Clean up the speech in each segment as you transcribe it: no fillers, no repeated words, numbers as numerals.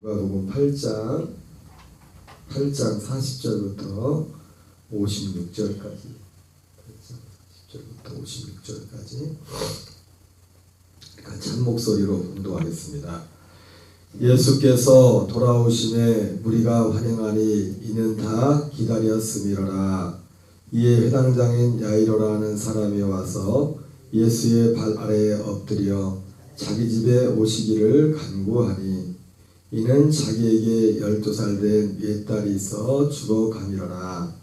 누가복음 8장 40절부터 56절까지 40절부터 56절까지 같이 한 목소리로 봉독하겠습니다. 예수께서 돌아오심에 무리가 환영하니 이는 다 기다렸음이로라. 이에 회당장인 야이로라는 사람이 와서 예수의 발 아래에 엎드려 자기 집에 오시기를 간구하니 이는 자기에게 12살 된 외딸이 있어 죽어가니라.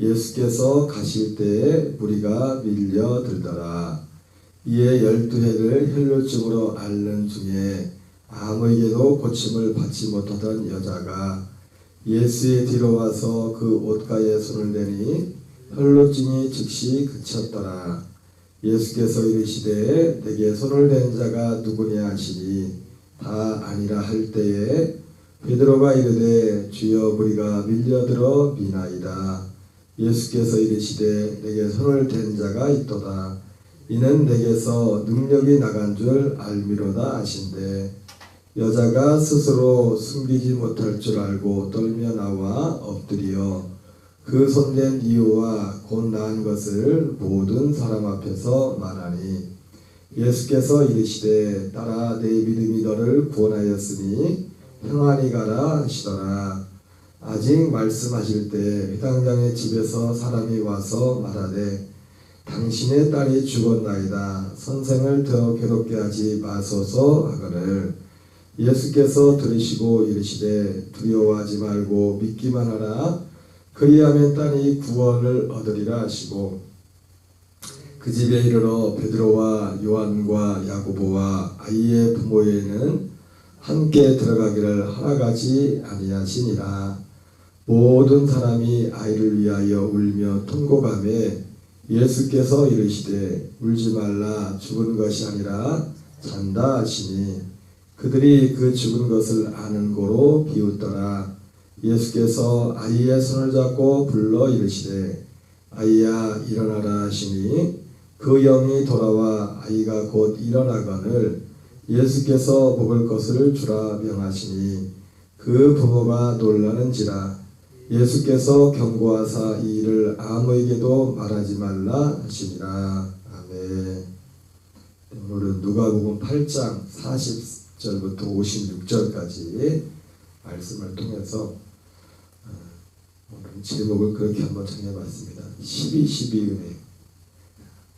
예수께서 가실 때에 무리가 밀려들더라. 이에 12해를 혈루증으로 앓는 중에 아무에게도 고침을 받지 못하던 여자가 예수의 뒤로 와서 그 옷가에 손을 대니 혈루증이 즉시 그쳤더라. 예수께서 이르시되 내게 손을 댄 자가 누구냐 하시니 다 아니라 할 때에 베드로가 이르되 주여 무리가 밀려들어 미나이다. 예수께서 이르시되 내게 손을 댄 자가 있도다. 이는 내게서 능력이 나간 줄 알미로다 하신대. 여자가 스스로 숨기지 못할 줄 알고 떨며 나와 엎드려 그 손댄 이유와 곧 나은 것을 모든 사람 앞에서 말하니 예수께서 이르시되 딸아 내 믿음이 너를 구원하였으니 평안히 가라 하시더라. 아직 말씀하실 때 회당장의 집에서 사람이 와서 말하되 당신의 딸이 죽었나이다. 선생을 더 괴롭게 하지 마소서 하거늘. 예수께서 들으시고 이르시되 두려워하지 말고 믿기만 하라. 그리하면 딸이 구원을 얻으리라 하시고 그 집에 이르러 베드로와 요한과 야고보와 아이의 부모에는 함께 들어가기를 허락하지 아니하시니라. 모든 사람이 아이를 위하여 울며 통곡하매 예수께서 이르시되 울지 말라. 죽은 것이 아니라 잔다 하시니 그들이 그 죽은 것을 아는 고로 비웃더라. 예수께서 아이의 손을 잡고 불러 이르시되 아이야 일어나라 하시니 그 영이 돌아와 아이가 곧 일어나거늘 예수께서 먹을 것을 주라 명하시니 그 부모가 놀라는지라. 예수께서 경고하사 이 일을 아무에게도 말하지 말라 하시니라. 아멘. 오늘은 누가복음 8장 40절부터 56절까지 말씀을 통해서 오늘 제목을 그렇게 한번 정해봤습니다. 12 은혜.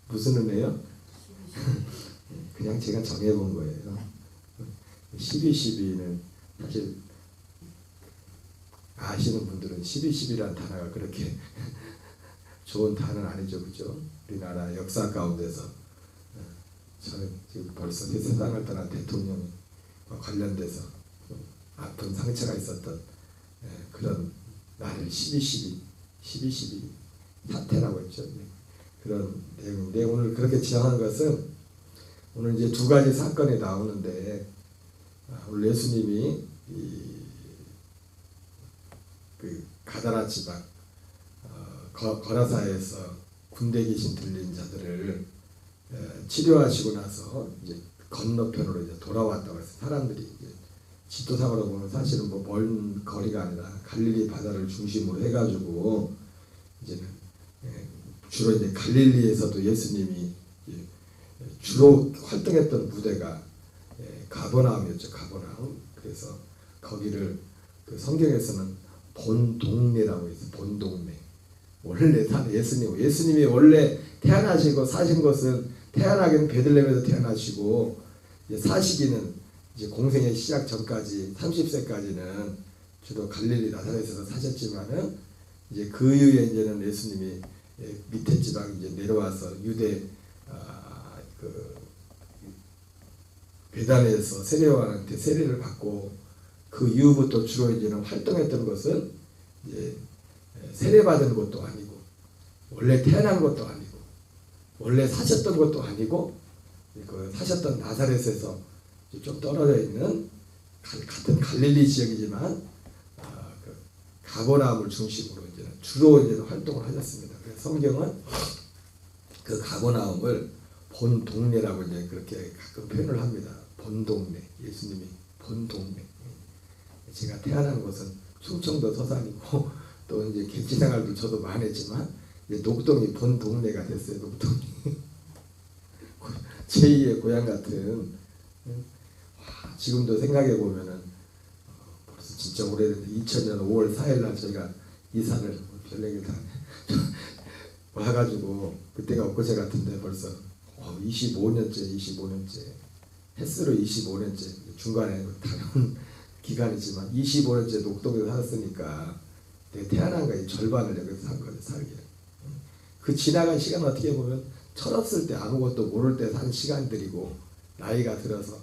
무슨 은혜요? 그냥 제가 정해본 거예요. 12는 사실 아시는 분들은 12라는 단어가 그렇게 좋은 단어는 아니죠, 그죠? 우리나라 역사 가운데서 저는 지금 벌써 세상을 떠난 대통령과 관련돼서 아픈 상처가 있었던 그런 날을 12 사태라고 했죠. 그런 내용 오늘 그렇게 지향한 것은 오늘 이제 두 가지 사건이 나오는데 오늘 예수님이 그 가다라 지방 거라사에서 군대 귀신 들린 자들을 치료하시고 나서 이제 건너편으로 이제 돌아왔다고 해서 사람들이 이제 지도상으로 보면 사실은 뭐 먼 거리가 아니라 갈릴리 바다를 중심으로 해가지고 이제는 주로 이제 갈릴리에서도 예수님이 주로 활동했던 무대가 가버나움이었죠. 가버나움. 그래서 거기를 그 성경에서는 본동네라고 해서 본동네. 원래 예수님이 원래 태어나시고 사신 것은 태어나기는 베들레헴에서 태어나시고 이제 사시기는 이제 공생의 시작 전까지 30세까지는 주로 갈릴리 나사렛에서 사셨지만은 이제 그 이후에 이제는 예수님이 밑에 지방 이제 내려와서 유대 그 베단에서 세례요한한테 세례를 받고 그 이후부터 주로 이제는 활동했던 것은 이제 세례받은 것도 아니고 원래 태어난 것도 아니고 원래 사셨던 것도 아니고 그 사셨던 나사렛에서 좀 떨어져 있는 같은 갈릴리 지역이지만 그 가버나움을 중심으로 이제 주로 이제 활동을 하셨습니다. 그래서 성경은 그 가버나움을 본 동네라고 이제 그렇게 가끔 표현을 합니다. 본 동네. 예수님이 본 동네. 제가 태어난 곳은 충청도 서산이고 또 이제 객지 생활도 저도 많이 했지만 이제 녹동이 본 동네가 됐어요. 녹동이 제2의 고향 같은. 지금도 생각해 보면은 벌써 진짜 오래됐는데 2000년 5월 4일 날 저희가 이사를 별내길 다 와가지고 그때가 엊그제 같은데 벌써 25년째 횟수로 25년째 중간에 다른 기간이지만 25년째 녹동에서 살았으니까 내가 태어난 거의 절반을 여기서 산 거죠. 살기를. 그 지나간 시간 어떻게 보면 철없을 때 아무것도 모를 때 산 시간들이고 나이가 들어서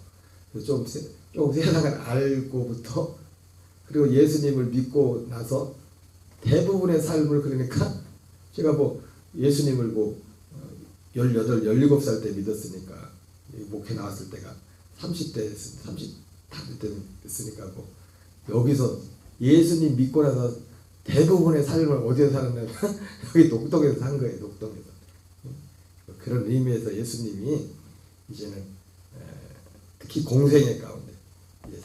좀 세상을 알고부터 그리고 예수님을 믿고 나서 대부분의 삶을 그러니까 제가 뭐 예수님을 뭐 18, 17살 때 믿었으니까 목회 나왔을 때가 30대 됐으니까 뭐 여기서 예수님 믿고 나서 대부분의 삶을 어디서 살았냐면 여기 녹동에서 산 거예요. 녹동에서. 그런 의미에서 예수님이 이제는 특히 공생의 가운데 이제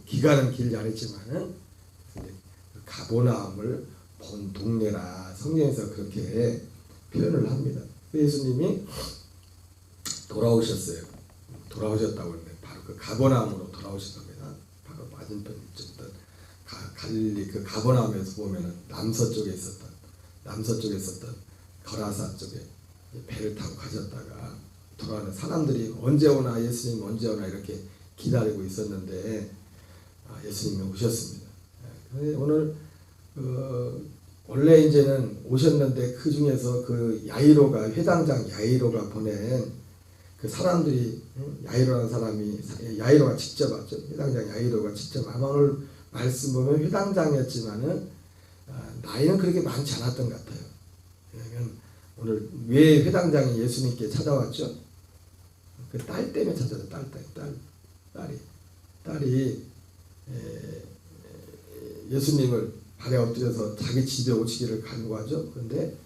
기간은 길지 않았지만은 가보나움을 본 동네라 성경에서 그렇게 표현을 합니다. 예수님이 돌아오셨어요. 돌아오셨다고 하는데 바로 그 가버나움으로 돌아오신 겁니다. 바로 맞은편 있었던 갈릴리 그 가버나움에서 보면은 남서쪽에 있었던 거라사 쪽에 배를 타고 가셨다가 돌아오는 사람들이 언제 오나 예수님 언제 오나 이렇게 기다리고 있었는데 예수님이 오셨습니다. 오늘 원래 이제는 오셨는데 그 중에서 그 야이로가 회당장 야이로가 보낸 그 사람들이 야이로라는 사람이 야이로가 직접 왔죠. 회당장 야이로가 직접 아마 오늘 말씀 보면 회당장이었지만은 나이는 그렇게 많지 않았던 것 같아요. 왜냐하면 오늘 왜 회당장이 예수님께 찾아왔죠? 그 딸 때문에 찾아왔죠. 딸이 예수님을 발에 엎드려서 자기 집에 오시기를 간구하죠. 그런데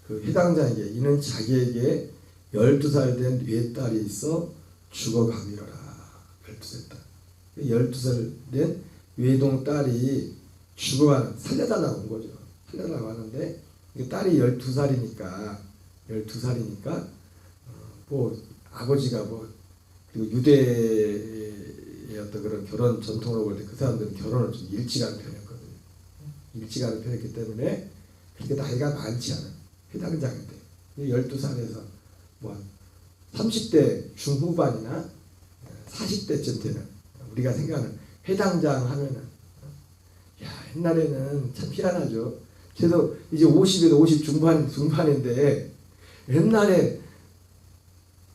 그 회당장에게 이는 자기에게 12살 된 외딸이 있어 죽어가미러라. 12살 딸. 12살 된 외동 딸이 죽어가는 살려달라고 온 거죠. 살려달라고 하는데 딸이 12살이니까 뭐 아버지가 뭐 그리고 유대의 어떤 그런 결혼 전통으로 볼 때 그 사람들은 결혼을 좀 일찍 하는 편이었거든요. 일찍 하는 편이었기 때문에 그렇게 나이가 많지 않은 회당장인데 12살에서 뭐 30대 중후반이나 40대쯤 되는 우리가 생각하는 회당장 하면은 옛날에는 참 희한하죠. 저도 이제 50에도 50 중반인데 옛날에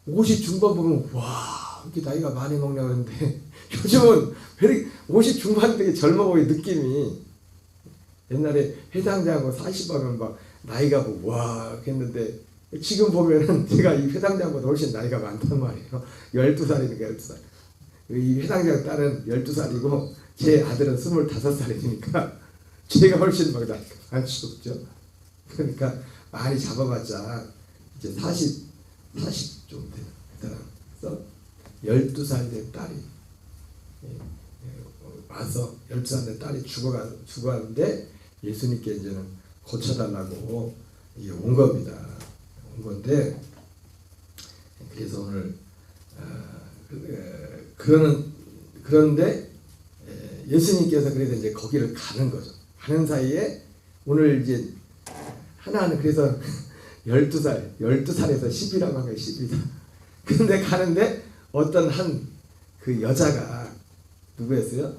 50 중반 보면 와 이렇게 나이가 많이 먹냐 그러는데 요즘은 왜 이렇게 50 중반 되게 젊어 보이 느낌이. 옛날에 회당장하고 40하면 막 나이가 뭐 와 했는데 지금 보면은 제가 이 회당장보다 훨씬 나이가 많단 말이에요. 12살이니까 12살. 이 회당장 딸은 12살이고 제 아들은 25살이니까 제가 훨씬 막 나이가 많죠. 그러니까 많이 잡아봤자 이제 40 좀 되는 그 사람. 그래서 12살 된 딸이 와서 12살 된 딸이 죽어가는데 예수님께 이제는 고쳐달라고 온 겁니다. 온 건데 그래서 오늘 그런데 예수님께서 그래서 이제 거기를 가는 거죠. 가는 사이에 오늘 이제 하나는 그래서 12살에서 10이라고 한 거예요. 10이다. 근데 가는데 어떤 한 그 여자가 누구였어요?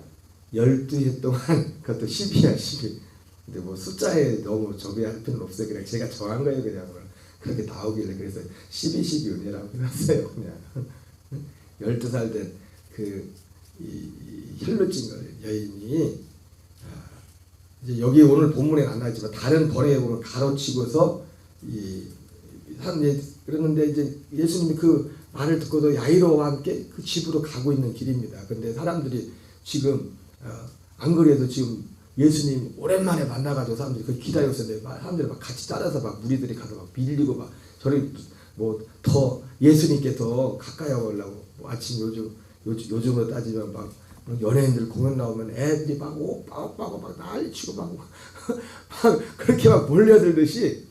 12해 동안 그것도 10이야 10이. 근데 뭐 숫자에 너무 저기할 필요는 없어요. 그냥 제가 정한 거예요. 그냥 그렇게 나오길래 그래서 12 은혜라고 해놨어요. 그냥 12살 된 그 혈루증 걸린 여인이 이제 여기 오늘 본문에 안 나왔지만 다른 번역에 보면 가로치고서 그러는데 이제 예수님이 그 말을 듣고도 야이로와 함께 그 집으로 가고 있는 길입니다. 근데 사람들이 지금 안 그래도 지금 예수님 오랜만에 만나가지고 사람들이 그 기다렸었는데 사람들이 막 같이 따라서 막 무리들이 가서 막 밀리고 막 저를 뭐 더 예수님께 더 가까이 오려고 뭐 아침 요즘으로 따지면 막 연예인들 공연 나오면 애들이 막 오빠 막 난리치고 막 그렇게 막 몰려들듯이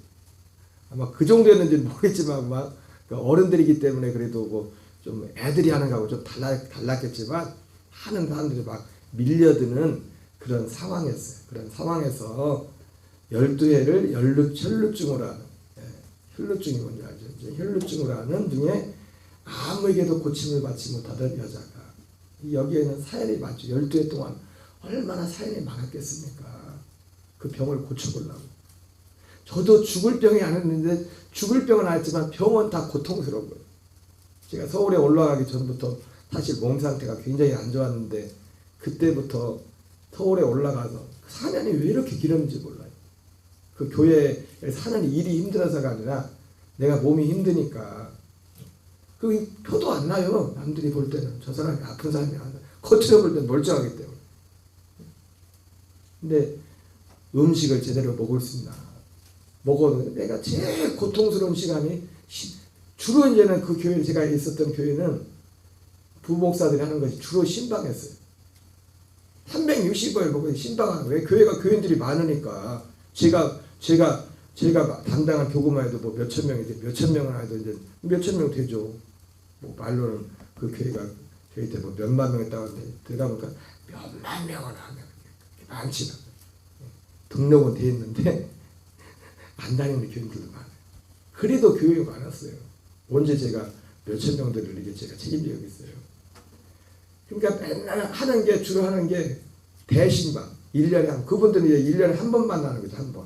아마 그 정도였는지는 모르겠지만 막 어른들이기 때문에 그래도 뭐 좀 애들이 하는 거하고 좀 달랐겠지만 하는 사람들이 막 밀려드는 그런 상황이었어요. 그런 상황에서 12회를 혈루증으로 하는, 혈루증이 뭔지 알죠? 혈루증으로 하는 중에 아무에게도 고침을 받지 못하던 여자가, 여기에는 사연이 많죠. 12회 동안 얼마나 사연이 많았겠습니까? 그 병을 고쳐보려고. 저도 죽을 병이 아니었는데, 죽을 병은 아니지만 병은 다 고통스러운 거예요. 제가 서울에 올라가기 전부터 사실 몸 상태가 굉장히 안 좋았는데, 그때부터 서울에 올라가서 사년이 왜 이렇게 길었는지 몰라요. 그 교회에 사는 일이 힘들어서가 아니라 내가 몸이 힘드니까 그 표도 안 나요. 남들이 볼 때는 저 사람이 아픈 사람이 아니라 겉으로 볼 때는 멀쩡하기 때문에. 근데 음식을 제대로 먹을 수 있나 먹어도 내가 제일 고통스러운 시간이 주로 이제는 그 교회 제가 있었던 교회는 부목사들이 하는 것이 주로 신방했어요. 360일 먹고 신방하는 거예요. 교회가 교인들이 많으니까 제가 담당한 교구만 해도 뭐 몇천 명이지, 몇천 명은 해도 이제 몇천 명 되죠. 뭐 말로는 그 교회가 저희 때 뭐 몇만 명 했다고 하는데 들어가 보니까 몇만 명은 하면 많지는 등록은 돼 있는데 안 다니는 교인들도 많아요. 그래도 교회가 많았어요. 언제 제가 몇천 명들을 이렇게 제가 책임지고 있어요. 그러니까 맨날 하는 게 주로 하는 게 대신방 1년에 한, 그분들은 이제 1년에 한 번 만나는 거죠. 한 번.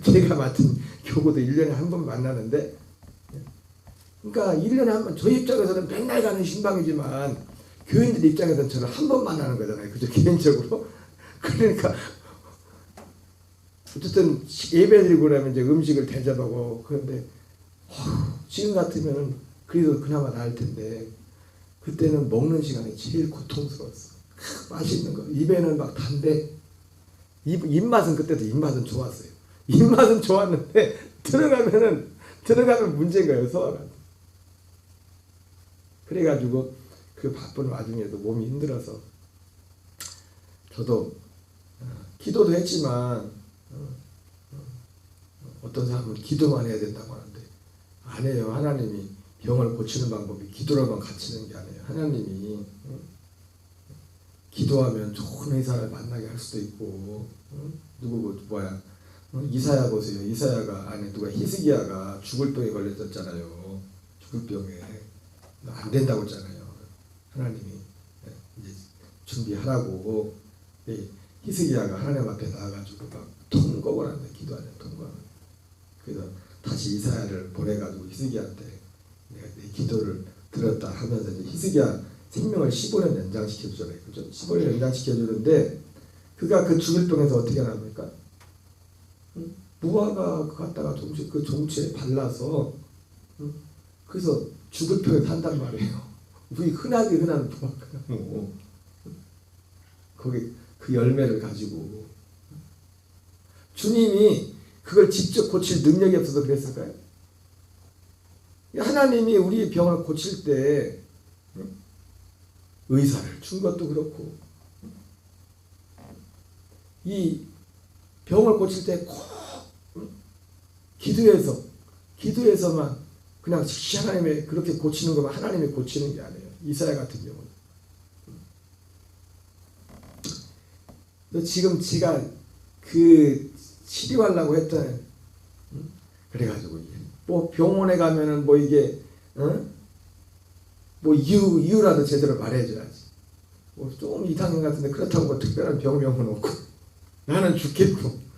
제가 맡은 교구도 1년에 한 번 만나는데, 그러니까 1년에 한 번, 저희 입장에서는 맨날 가는 신방이지만 교인들 입장에서는 저를 한 번 만나는 거잖아요. 그죠? 개인적으로. 그러니까 어쨌든 예배 드리고 나면 이제 음식을 대접하고 그런데 지금 같으면은 그래도 그나마 나을 텐데 그때는 먹는 시간이 제일 고통스러웠어. 맛있는 거 입에는 막 단데 입맛은 그때도 입맛은 좋았어요. 입맛은 좋았는데 들어가면 문제인 거예요. 소화가. 그래가지고 그 바쁜 와중에도 몸이 힘들어서 저도 기도도 했지만 어떤 사람은 기도만 해야 된다고 하는데 안 해요. 하나님이 병을 고치는 방법이 기도로만 갇히는 게 아니에요. 하나님이 기도하면 좋은 의사를 만나게 할 수도 있고, 이사야 보세요. 이사야가 아니 누가 히스기야가 죽을 병에 걸렸었잖아요. 죽을 병에 안 된다고 했잖아요. 하나님이 이제 준비하라고 히스기야가 하나님 앞에 나와가지고 막 통곡을 한다. 기도하냐 통곡하는. 그래서 다시 이사야를 보내가지고 히스기야한테 내가 내 기도를 들었다 하면서 이제 히스기야 생명을 15년 연장시켜주잖아요. 그죠? 15년 연장시켜주는데 그가 그 죽을 병에서 어떻게 나옵니까? 무화과 갖다가 그 종치에 발라서 그래서 죽을 병에 산단 말이에요. 우리 흔하게 흔한 무화과나무 거기 그 열매를 가지고 주님이 그걸 직접 고칠 능력이 없어서 그랬을까요? 하나님이 우리 병을 고칠 때 의사를 준 것도 그렇고 이 병을 고칠 때 꼭 기도해서만 그냥 하나님의 그렇게 고치는 것만 하나님이 고치는 게 아니에요. 이사야 같은 경우는. 지금 제가 그 치료하려고 했잖아요. 그래가지고 뭐 병원에 가면은 뭐 이게 뭐 이유라도 제대로 말해줘야지. 뭐 좀 이상한 것 같은데 그렇다고 뭐 특별한 병명은 없고 나는 죽겠고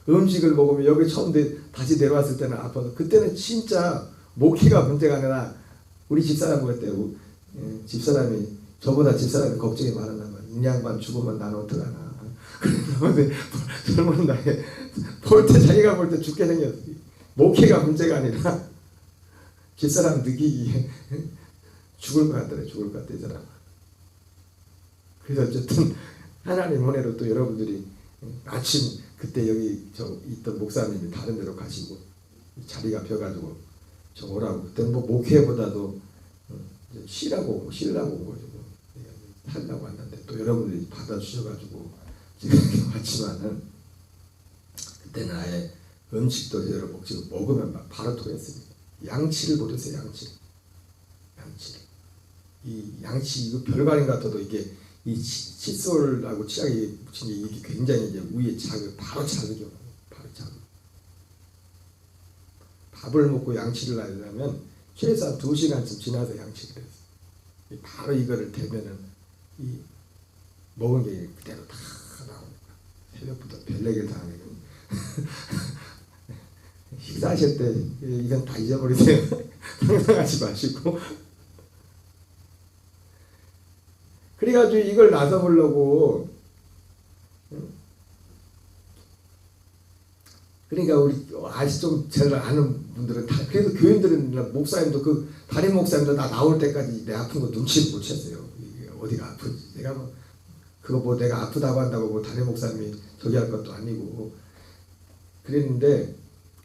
음식을 먹으면 여기 처음 다시 내려왔을 때는 아파서 그때는 진짜 목회가 문제가 아니라 우리 집사람 그랬대요. 집사람이 저보다 집사람이 걱정이 많았나 봐요. 이 양반 죽으면 나는 어떡하나. 그런데 젊은 나이에 자기가 볼 때 죽게 생겼어요. 목회가 문제가 아니라 집사람 느끼기에 죽을 것 같더래. 죽을 것 같다 이 사람. 그래서 어쨌든 하나님 은혜로 또 여러분들이 아침 그때 여기 저 있던 목사님이 다른 데로 가시고 자리가 비어가지고 저 오라고 그때 뭐 목회보다도 쉬라고 온 거죠. 살려고 왔는데 또 여러분들이 받아주셔가지고 제가 이렇게 왔지만은 그때는 아예 음식도 제대로 먹지 먹으면 막 바로 토했습니다. 양치를 못했어요. 양치. 이 양치 이거 별거 아닌 것 같아도 이게 이 칫솔하고 치약이 묻힌 게 이게 굉장히 이제 위에 바로 자극이 오고 바로 자극. 밥을 먹고 양치를 하려면 최소한 2시간쯤 지나서 양치를 했어요. 바로 이거를 대면은 이 먹은 게 그대로 다 나오니까 새벽부터 별내기를 당하게 식사하실 때 이건 다 잊어버리세요. 상상하지 마시고. 그래가지고 이걸 나서보려고 그러니까 우리 아직 좀 제가 아는 분들은 다 그래도 교인들은 목사님도 그 담임 목사님도 나 나올 때까지 내 아픈 거 눈치를 못 챘어요. 이게 어디가 아픈지 내가 뭐 그거 뭐 내가 아프다고 한다고 뭐 담임 목사님이 저기 할 것도 아니고 그랬는데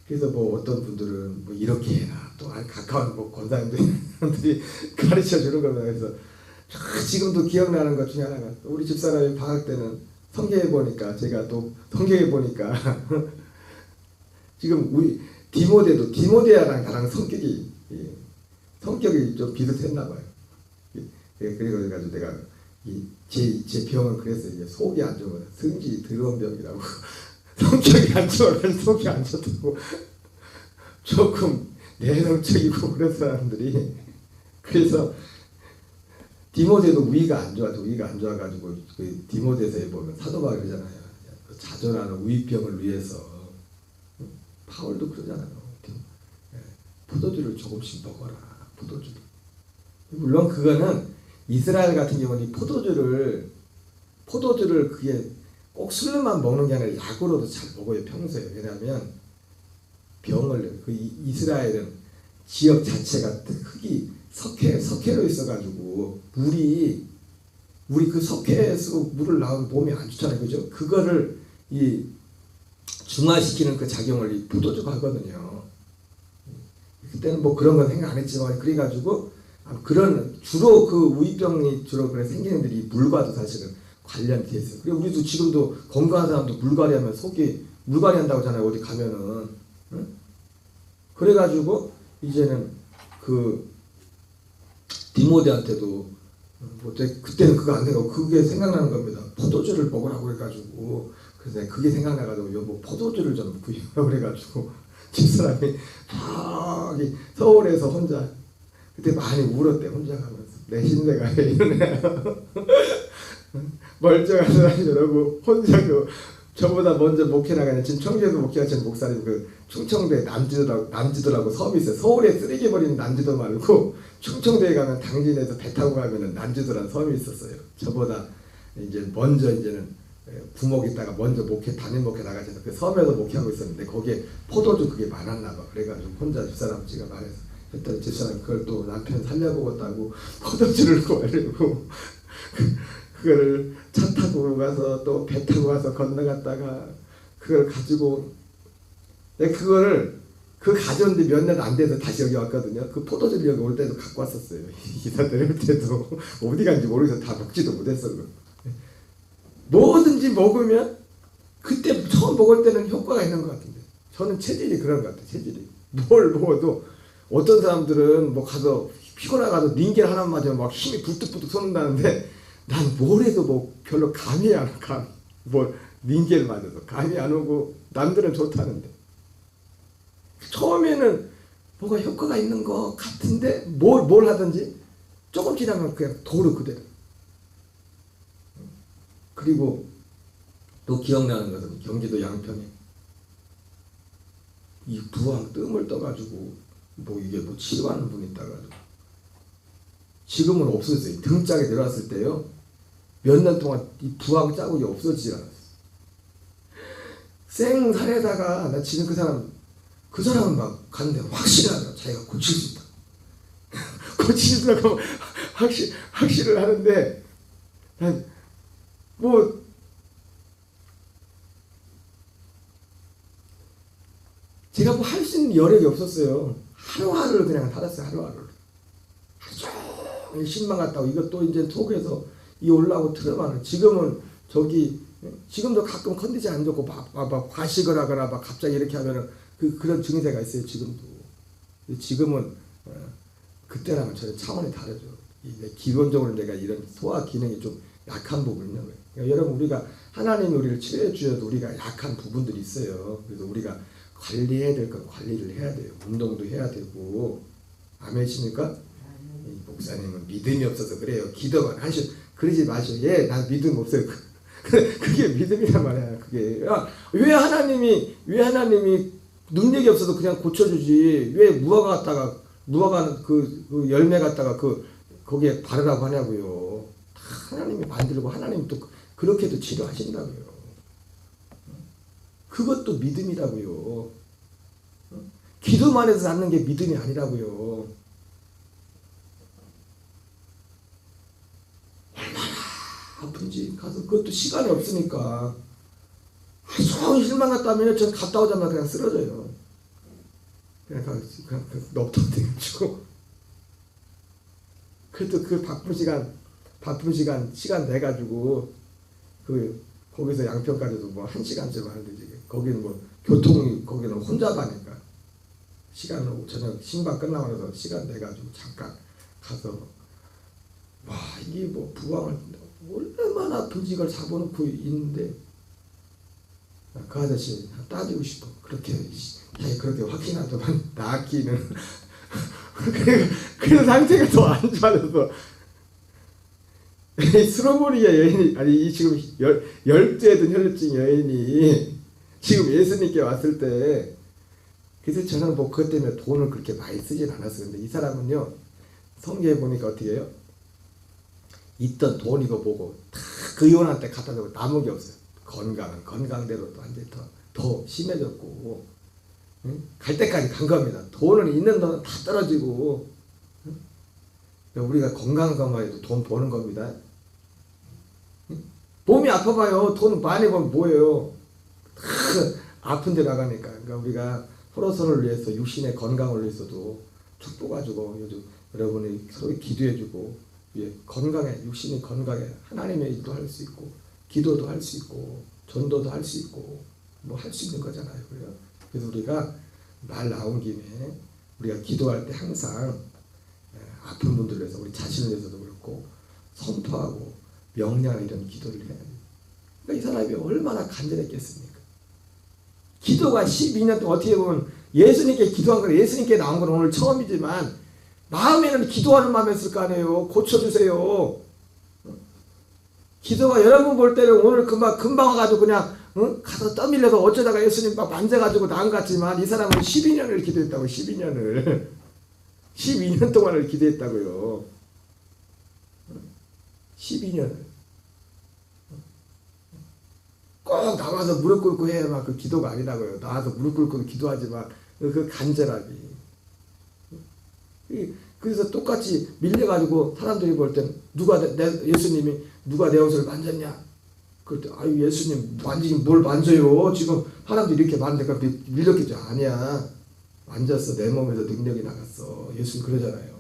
그래서 뭐 어떤 분들은 뭐 이렇게 해라 또 가까운 뭐 권사님들이 가르쳐 주는 거면 그래서 지금도 기억나는 것 중에 하나가 우리 집사람이 방학 때는 성경에 보니까 제가 또 성경에 보니까 지금 우리 디모데랑 나랑 성격이 좀 비슷했나 봐요. 그래가지고 내가 제 병은 그래서 이제 속이 안 좋아 성질이 더러운 병이라고 성격이 안 좋아가지고 속이 안 좋다고 조금 내성적이고 그런 사람들이 그래서 디모데도 위가 안 좋아가지고 그 디모데서에 보면 사도 바울 그러잖아요. 자존하는 위병을 위해서 바울도 그러잖아요. 포도주를 조금씩 먹어라. 포도주를. 물론 그거는 이스라엘 같은 경우는 포도주를 그게 꼭 술로만 먹는 게 아니라 약으로도 잘 먹어요. 평소에. 왜냐하면 그 이스라엘은 지역 자체가 흙이 석회로 있어가지고 물이 그 석회에서 물을 나오면 몸에 안 좋잖아요. 그죠? 그거를 중화시키는 그 작용을 이 포도주가 하거든요. 그때는 뭐 그런 건 생각 안 했지만 그래가지고 주로 그 우이병이 주로 그래 생기는 들이 물과도 사실은 관련이 돼 있어요. 그리고 우리도 지금도 건강한 사람도 물갈이하면 속이 물갈이한다고 하잖아요. 어디 가면은. 응? 그래가지고 이제는 그 디모데한테도 뭐 그때는 그거 안 되고 그게 생각나는 겁니다. 포도주를 먹으라고 해가지고 그래서 그게 생각나가지고 여보 포도주를 좀 구입하라고 그래가지고 집사람이 저기 서울에서 혼자 그때 많이 울었대. 혼자 가면서 내 신세가 왜 이러네. 멀쩡한 사람이 이러고 혼자 저보다 먼저 목회 나가는 지금 청주에서 목회하시는 목사님 그 충청도에 남지도라고 섬이 있어요. 서울에 쓰레기 버리는 남지도 말고 충청도에 가면 당진에서 배 타고 가면은 남지도라는 섬이 있었어요. 저보다 이제 먼저 이제는 부목 있다가 먼저 담임 목회 나가셔서 그 섬에서 목회하고 있었는데 거기에 포도주 그게 많았나 봐. 그래가지고 혼자 집사람 지가 말해서 했더니 집사람 그걸 또 남편 살려보겠다고 포도주를 구하려고 그거를 차 타고 가서 또 배 타고 가서 건너갔다가 그걸 가지고 내가 그 가져온데 몇 년 안 돼서 다시 여기 왔거든요. 그 포도주를 여기 올 때도 갖고 왔었어요. 기사 내릴 때도 어디 간지 모르겠어. 다 먹지도 못했어. 뭐든지 먹으면 그때 처음 먹을 때는 효과가 있는 것 같은데 저는 체질이 그런 것 같아요. 체질이 뭘 먹어도 어떤 사람들은 뭐 가서 피곤해가지고 닌겔 하나 맞으면 막 힘이 불뚝불뚝 솟는다는데 난 뭘 해도 뭐 별로 감이 안 와. 뭘 닌겔 맞아서 감이 안 오고 남들은 좋다는데 처음에는 뭐가 효과가 있는 것 같은데 뭘 하든지 조금 지나면 그냥 도로 그대로. 그리고 또 기억나는 것은 경기도 양평에 이 부항 뜸을 떠가지고 뭐 이게 뭐 치료하는 분이 있다가지고 지금은 없어졌어요. 등짝에 내려왔을 때요. 몇 년 동안 이 부항 자국이 없어지지 않았어요. 생살에다가 나 지금 그 사람은 막 갔는데 확실하다. 자기가 고칠 수 있다. 고치려고 확실을 하는데 난 뭐 제가 뭐 할 수 있는 여력이 없었어요. 하루하루를 그냥 살았어요. 하루 종일 신만 갔다고 이것도 이제 속에서 이 올라오고 트름하는 지금은 저기 지금도 가끔 컨디션 안 좋고 막 과식을 하거나 막 갑자기 이렇게 하면은 그런 증세가 있어요. 지금도. 지금은 그때랑은 전혀 차원이 다르죠. 기본적으로 내가 이런 소화 기능이 좀 약한 부분이 있는 거예요. 그러니까 여러분 우리가 하나님이 우리를 치료해 주셔도 우리가 약한 부분들이 있어요. 그래서 우리가 관리해야 될 건 관리를 해야 돼요. 운동도 해야 되고. 아멘이십니까? 목사님은 믿음이 없어서 그래요. 기도만 하시오. 그러지 마시오. 예, 난 믿음 없어요. 그게 믿음이란 말이야. 그게 왜 하나님이 능력이 없어도 그냥 고쳐주지? 왜 무화과 그 열매 갖다가 거기에 바르라고 하냐고요. 하나님이 만들고 하나님이 또 그렇게도 치료하신다고요. 그것도 믿음이라고요. 기도만 해서 낫는 게 믿음이 아니라고요. 얼마나 아픈지 가서 그것도 시간이 없으니까 하루 실망 갔다 하면 전 갔다 오자마자 그냥 쓰러져요. 그냥 넙떡대가지고 그래도 그 바쁜 시간 내가지고 거기서 양평까지도 뭐 1시간쯤 하는데 거기는 뭐 거기는 혼자 가니까 시간을 저녁 신방 끝나고 나서 시간 내가지고 잠깐 가서 와 이게 뭐 부항을 얼마나 아픈지 이걸 잡아놓고 있는데 그 아저씨 따지고 싶어. 그렇게 확신하더만 낫기는 그래서 상태가 더 안 좋아져서 스로모니아 여인이 아니 지금 12에 든 혈루증 여인이 지금 예수님께 왔을 때 그래서 저는 뭐 그것 때문에 돈을 그렇게 많이 쓰진 않았어요. 근데 이 사람은요 성경에 보니까 어떻게 해요? 있던 돈 이거 보고 다 그 요원한테 갖다 주고 남은 게 없어요. 건강대로 또 완전히 더 심해졌고 응? 갈 때까지 간 겁니다. 있는 돈은 다 떨어지고 응? 우리가 건강한 것만 해도 돈 버는 겁니다. 응? 몸이 아파봐요. 돈 많이 벌면 뭐예요? 아픈 데 나가니까. 그러니까 우리가 서로서로를 위해서 육신의 건강을 위해서도 축복해주고 요즘 여러분이 서로 기도해주고 건강에 육신이 건강에 하나님의 일도 할 수 있고 기도도 할 수 있고 전도도 할 수 있고 뭐 할 수 있는 거잖아요. 그래서 우리가 말 나온 김에 우리가 기도할 때 항상 아픈 분들을 위해서 우리 자신을 위해서도 그렇고 선포하고 명령하는 이런 기도를 해야 돼요. 그러니까 이 사람이 얼마나 간절했겠습니까? 기도가 12년 동안 어떻게 보면 예수님께 기도한 건 예수님께 나온 건 오늘 처음이지만 마음에는 기도하는 마음이 있을 거 아니에요. 고쳐주세요. 기도가 여러분 볼 때는 오늘 금방 와가지고 그냥 가서 떠밀려서 어쩌다가 예수님 막 만져가지고 나은 것 같지만 이 사람은 12년을 기도했다고. 12년 동안을 기도했다고요. 12년을 꼭 나와서 무릎 꿇고 해야 막 그 기도가 아니라고요. 나와서 무릎 꿇고 기도하지만 그 간절하기. 그래서 똑같이 밀려가지고 사람들이 볼 땐 예수님이 누가 내 옷을 만졌냐? 그럴 때 아유 예수님 만지긴 뭘 만져요? 지금 사람들이 이렇게 만지니까 밀렸겠죠. 아니야. 만졌어. 내 몸에서 능력이 나갔어. 예수님 그러잖아요.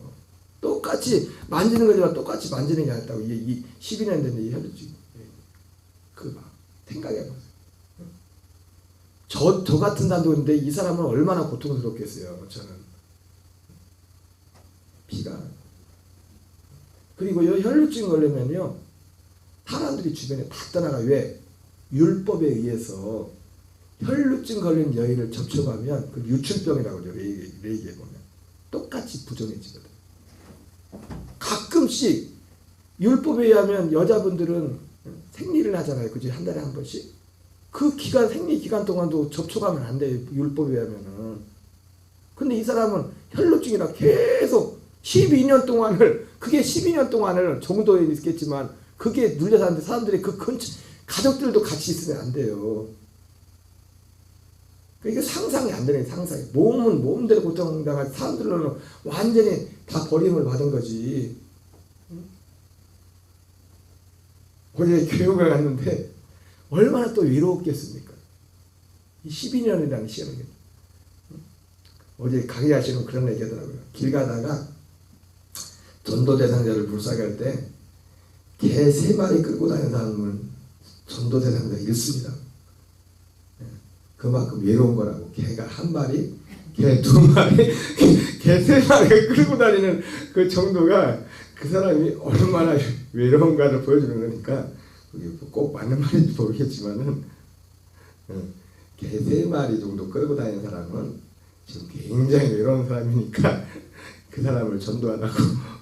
똑같이 만지는 거지만 똑같이 만지는 게 아니었다고. 이 12년 된 이 혈루증. 생각해보세요. 저 같은 사람인데 이 사람은 얼마나 고통스럽겠어요. 저는. 피가. 그리고 이 혈루증 걸리면요. 사람들이 주변에 다 떠나가. 왜? 율법에 의해서 혈루증 걸린 여인을 접촉하면 그 유출병이라고 그러죠. 레이기에 보면. 똑같이 부정해지거든. 가끔씩 율법에 의하면 여자분들은 생리를 하잖아요. 그지? 한 달에 한 번씩. 그 생리 기간 동안도 접촉하면 안 돼요. 율법에 의하면은. 근데 이 사람은 혈루증이라 계속 12년 동안을 정도에 있겠지만 그게 눌려 사는데 사람들이 그 근처 가족들도 같이 있으면 안 돼요. 이게 상상이 안 되네. 상상이. 몸은 몸대로 고통당한 사람들로는 완전히 다 버림을 받은 거지. 어제 교육을 갔는데 얼마나 또 외로웠겠습니까? 이 12년이라는 시간이. 어제 강의하시는 그런 얘기 하더라고요. 길 가다가 전도 대상자를 불쌍할 때 개 3마리 끌고 다니는 사람은 전도된 사람이 있습니다. 그만큼 외로운 거라고. 개가 1마리, 개 2마리, 개 3마리가 끌고 다니는 그 정도가 그 사람이 얼마나 외로운가를 보여주는 거니까 그게 꼭 맞는 말인지 모르겠지만은 개 3마리 정도 끌고 다니는 사람은 지금 굉장히 외로운 사람이니까 그 사람을 전도하라고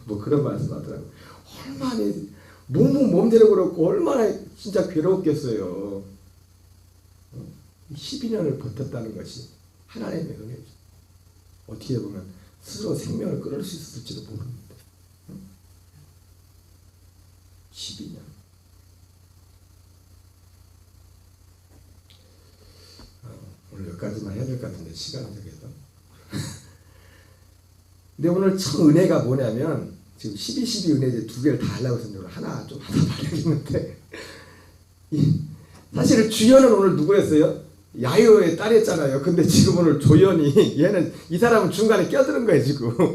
뭐 그런 말씀하더라고. 얼마나 몸대로 그렇고 얼마나 진짜 괴로웠겠어요. 12년을 버텼다는 것이 하나님의 은혜죠. 어떻게 보면 스스로 생명을 끊을 수 있을지도 모릅니다. 12년. 오늘 여기까지만 해야 될 것 같은데 시간이 되겠어. 근데 오늘 참 은혜가 뭐냐면 지금 12 은혜 2개를 다 하려고 했는데 하나 좀 하다 말겠는데 사실은 주연은 오늘 누구였어요? 야이로의 딸이었잖아요. 근데 지금 오늘 조연이 얘는 이 사람은 중간에 껴드는 거예요.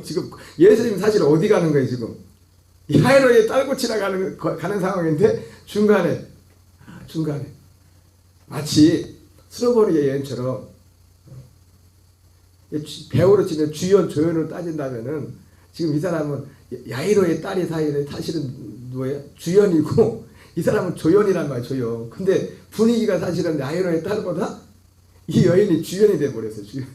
지금 예수님 사실 어디 가는 거예요? 지금 야이로의 딸 고치러 가는 상황인데 중간에 마치 스로보니의 여인처럼 배우로 치는 주연 조연으로 따진다면은 지금 이 사람은 야이로의 딸이 사실은 뭐예요? 주연이고 이 사람은 조연이란 말이에요. 조연. 근데 분위기가 사실은 야이로의 딸보다 이 여인이 주연이 돼버렸어요. 주연.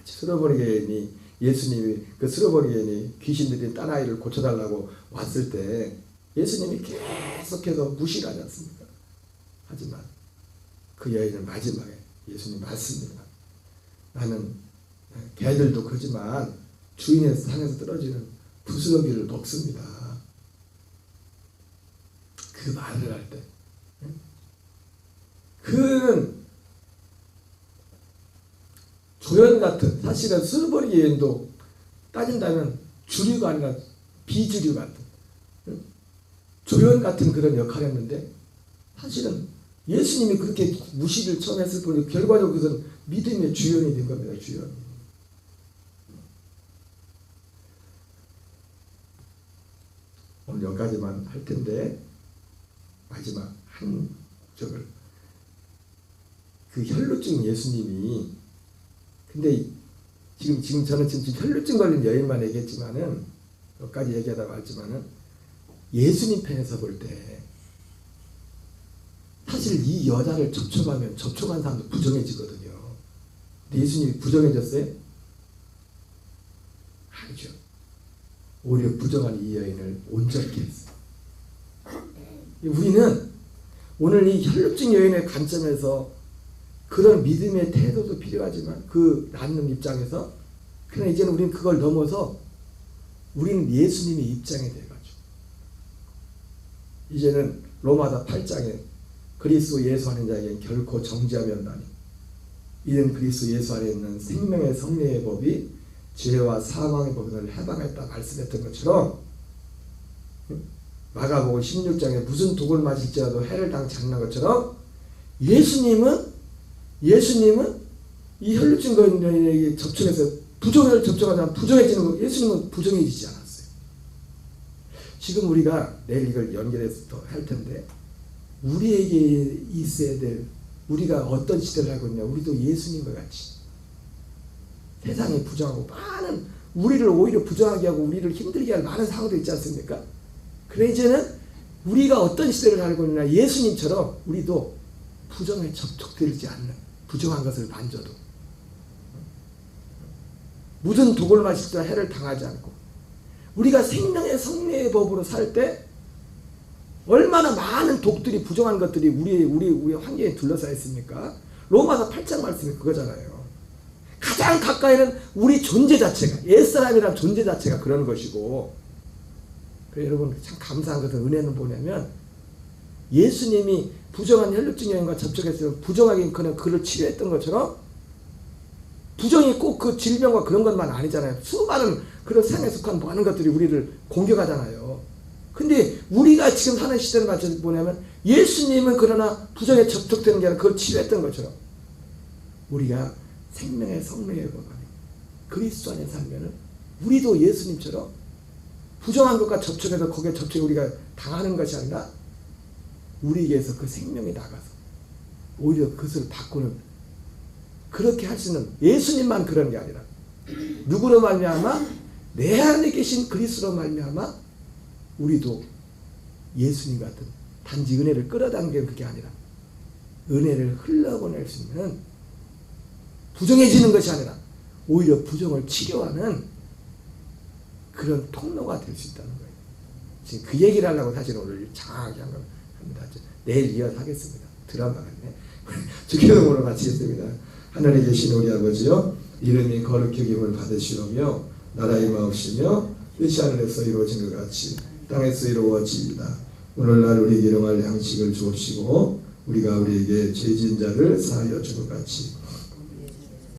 스로보니 여인이 예수님이 그 스로보니 여인이 귀신들이 딸아이를 고쳐달라고 왔을 때 예수님이 계속해서 무시를 하지 않습니까? 하지만 그 여인은 마지막에 예수님 맞습니다. 나는 개들도 그러지만 주인의 상에서 떨어지는 부스러기를 먹습니다. 그 말을 할 때 그는 조연 같은, 사실은 스로보니 여인도 따진다면 주류가 아니라 비주류 같은 조연 같은 그런 역할이었는데 사실은 예수님이 그렇게 무시를 처음 했을 뿐 결과적으로 그것은 믿음의 주연이 된 겁니다. 주연. 오늘 여기까지만 할 텐데 마지막 한 적을 그 혈루증 예수님이 근데 지금 저는 지금 혈루증 걸린 여인만 얘기했지만은 여기까지 얘기하다 말지만은 예수님 편에서 볼 때 사실 이 여자를 접촉하면 접촉한 사람도 부정해지거든요. 근데 예수님이 부정해졌어요? 아니죠. 오히려 부정한 이 여인을 온전케 했어요. 우리는 오늘 이 혈루증 여인의 관점에서 그런 믿음의 태도도 필요하지만 그 낳는 입장에서 그러나 이제는 우리는 그걸 넘어서 우리는 예수님의 입장에 돼가지고 이제는 로마서 8장에 그리스도 예수 안에 있는 자에게는 결코 정죄함이 없나니 이는 그리스도 예수 안에 있는 생명의 성례의 법이 죄와 사망의 법을 해방했다 말씀했던 것처럼 마가복음 16장에 무슨 독을 마실지라도 해를 당치 않는 것처럼 예수님은 이 혈루증 걸린 여인에게 접촉해서 부정을 접촉하자면 부정해지는 거 예수님은 부정해지지 않았어요. 지금 우리가 내일 이걸 연결해서 더 할 텐데 우리에게 있어야 될 우리가 어떤 시대를 살고 있냐 우리도 예수님과 같이 세상에 부정하고 많은 우리를 오히려 부정하게 하고 우리를 힘들게 할 많은 상황도 있지 않습니까? 그래 이제는 우리가 어떤 시대를 살고 있냐 예수님처럼 우리도 부정에 접촉되지 않는 부정한 것을 만져도 묻은 독을 마실 때 해를 당하지 않고 우리가 생명의 성례의 법으로 살 때 얼마나 많은 독들이 부정한 것들이 우리 환경에 둘러싸여 있습니까? 로마서 8장 말씀이 그거잖아요. 가장 가까이는 우리 존재 자체가 옛사람이란 존재 자체가 그런 것이고 그래 여러분 참 감사한 것은 은혜는 뭐냐면 예수님이 부정한 혈루증 여인과 접촉했으면 부정하긴 그냥 그를 치료했던 것처럼 부정이 꼭 그 질병과 그런 것만 아니잖아요. 수많은 그런 생에 속한 많은 것들이 우리를 공격하잖아요. 근데 우리가 지금 사는 시대를 맞춰서 뭐냐면 예수님은 그러나 부정에 접촉되는 게 아니라 그걸 치료했던 것처럼 우리가 생명의 성례의 법 안에 그리스도 안에 살면은 우리도 예수님처럼 부정한 것과 접촉해서 거기에 접촉에 우리가 당하는 것이 아니라 우리에게서 그 생명이 나가서 오히려 그것을 바꾸는, 그렇게 할 수 있는 예수님만 그런 게 아니라 누구로 말미암아? 내 안에 계신 그리스도로 말미암아 우리도 예수님 같은, 단지 은혜를 끌어당기는 그게 아니라 은혜를 흘러보낼 수 있는, 부정해지는 것이 아니라 오히려 부정을 치료하는 그런 통로가 될 수 있다는 거예요. 지금 그 얘기를 하려고 사실 오늘 장하게 한 겁니다. 내일 이어서 하겠습니다. 드라마 같네. 주기도문으로 마치겠습니다. 하늘에 계신 우리 아버지요, 이름이 거룩히 여김을 받으시오며 나라의 마옵시며 뜻이 하늘에서 이루어진 것 같이 땅에서 이루어지이다. 오늘날 우리에게 일용할 양식을 주옵시고 우리가 우리에게 죄진 자를 사하여 준 것 같이